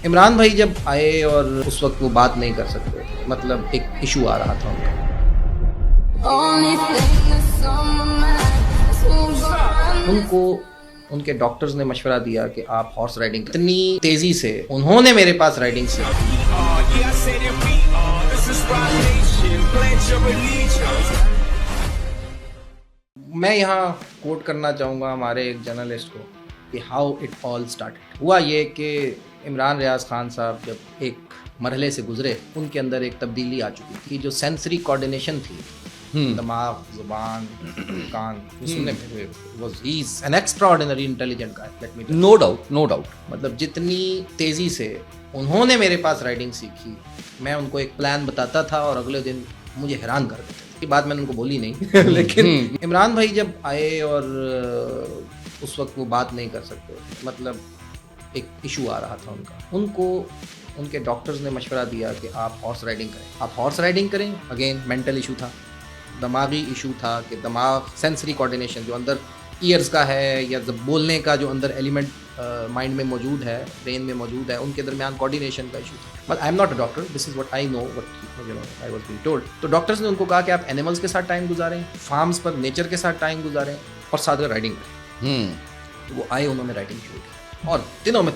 इमरान भाई जब आए और उस वक्त वो बात नहीं कर सकते, मतलब एक इशू आ रहा था उनका। उनको उनके डॉक्टर्स ने मशवरा दिया कि आप हॉर्स राइडिंग, इतनी तेजी से उन्होंने मेरे पास राइडिंग सीखी। मैं यहाँ कोट करना चाहूँगा हमारे एक जर्नलिस्ट को कि हाउ इट ऑल स्टार्टेड। हुआ ये कि इमरान रियाज खान साहब जब एक मरहले से गुजरे, उनके अंदर एक तब्दीली आ चुकी थी। जो सेंसरी कोऑर्डिनेशन थी, दिमाग, जुबान, कान, सुनने में was he is an extraordinary intelligent guy, let me, no doubt. मतलब जितनी तेज़ी से उन्होंने मेरे पास राइडिंग सीखी, मैं उनको एक प्लान बताता था और अगले दिन मुझे हैरान कर देते थे। ये बात मैंने उनको बोली नहीं लेकिन इमरान भाई जब आए और उस वक्त वो बात नहीं कर सकते, मतलब एक इशू आ रहा था उनका। उनको उनके डॉक्टर्स ने मशवरा दिया कि आप हॉर्स राइडिंग करें, आप हॉर्स राइडिंग करें। अगेन मेंटल इशू था, दिमागी इशू था कि दिमाग, सेंसरी कोऑर्डिनेशन जो अंदर ईयर्स का है या जब बोलने का जो अंदर एलिमेंट माइंड में मौजूद है, ब्रेन में मौजूद है, उनके दरमियान कोऑर्डिनेशन का इशू था। But I am not a doctor, this is what I know, what you know I was being told. तो डॉक्टर्स ने उनको कहा कि आप एनिमल्स के साथ टाइम गुजारें, फार्म्स पर नेचर के साथ टाइम गुजारें और साथ में राइडिंग करें। तो वो आए, उन्होंने राइडिंग शुरू की और दिनों में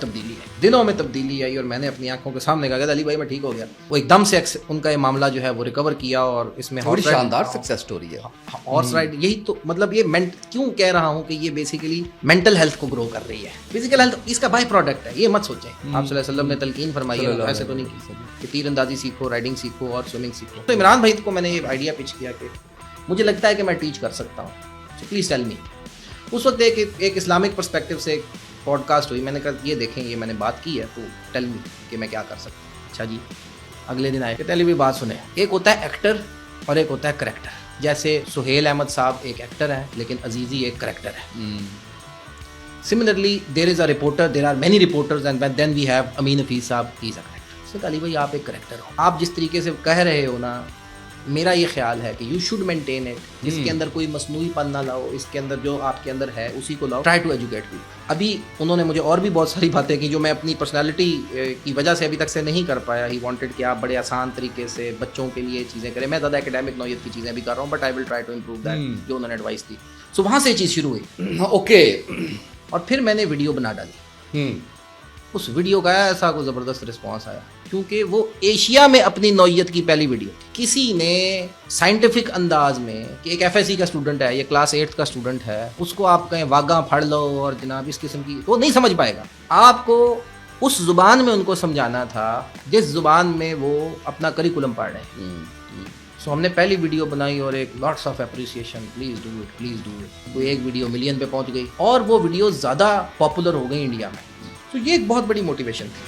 तब्दीली आई और मैंने अपनी आंखों के सामने कहा अली भाई मैं ठीक हो गया। वो एकदम से उनका ये मामला जो है वो रिकवर किया और इसमें बड़ी शानदार सक्सेस स्टोरी है। हॉर्स राइड, यही तो मतलब ये क्यों कह रहा हूँ कि ये बेसिकली मेंटल हेल्थ को ग्रो कर रही है। फिजिकल हेल्थ इसका बाय प्रोडक्ट है, ये मत सोचें। आप सल्लल्लाहु अलैहि वसल्लम ने तलकीन फरमाई है, ऐसे तो नहीं की कि तीरंदाजी सीखो, राइडिंग सीखो और स्विमिंग सीखो। तो इमरान भाई को मैंने ये आइडिया पिच किया कि मुझे लगता है कि मैं टीच कर सकता हूँ, सो प्लीज़ टेल मी। उस वक्त एक इस्लामिक पर्सपेक्टिव से पॉडकास्ट हुई, मैंने कहा ये देखें, ये मैंने बात की है, तो टेल मी कि मैं क्या कर सकता हूँ। अच्छा जी, अगले दिन आए कि पहले भी बात सुने, एक होता है एक्टर और एक होता है करेक्टर। जैसे सुहेल अहमद साहब एक एक्टर है लेकिन अजीज़ी एक करेक्टर है। Similarly there is a reporter, there are many reporters and then we have Amin Hafeez sahab, he is a character. So Ali भाई आप एक करेक्टर हो, आप जिस तरीके से कह रहे हो ना, मेरा ये ख्याल है कि यू शुड मेंटेन इट। इसके अंदर कोई मसनूईपन ना लाओ, इसके अंदर जो आपके अंदर है उसी को लाओ, ट्राई टू एजुकेट पीपल। अभी उन्होंने मुझे और भी बहुत सारी बातें की जो मैं अपनी पर्सनालिटी की वजह से अभी तक से नहीं कर पाया। ही वांटेड कि आप बड़े आसान तरीके से बच्चों के लिए चीज़ें करें। मैं ज़्यादा एकेडमिक नौयत की चीज़ें भी कर रहा हूँ, but I will try to improve that, जो उन्होंने एडवाइस दी। सो वहाँ से ये चीज़ शुरू हुई। ओके। और फिर मैंने वीडियो बना डाली। उस वीडियो का ऐसा कोई ज़बरदस्त रिस्पांस आया क्योंकि वो एशिया में अपनी नौयत की पहली वीडियो थी। किसी ने साइंटिफिक अंदाज में कि एक एफएससी का स्टूडेंट है, ये क्लास 8 का स्टूडेंट है, उसको आप कहें वागा फाड़ लो और जनाब इस किस्म की, वो नहीं समझ पाएगा। आपको उस जुबान में उनको समझाना था जिस जुबान में वो अपना करिकुलम पढ़ रहे हैं। सो हमने पहली वीडियो बनाई और एक lots of appreciation, please do it. तो एक वीडियो मिलियन पे पहुंच गई और वो वीडियो ज़्यादा पॉपुलर हो गई इंडिया में। तो ये एक बहुत बड़ी मोटिवेशन थी।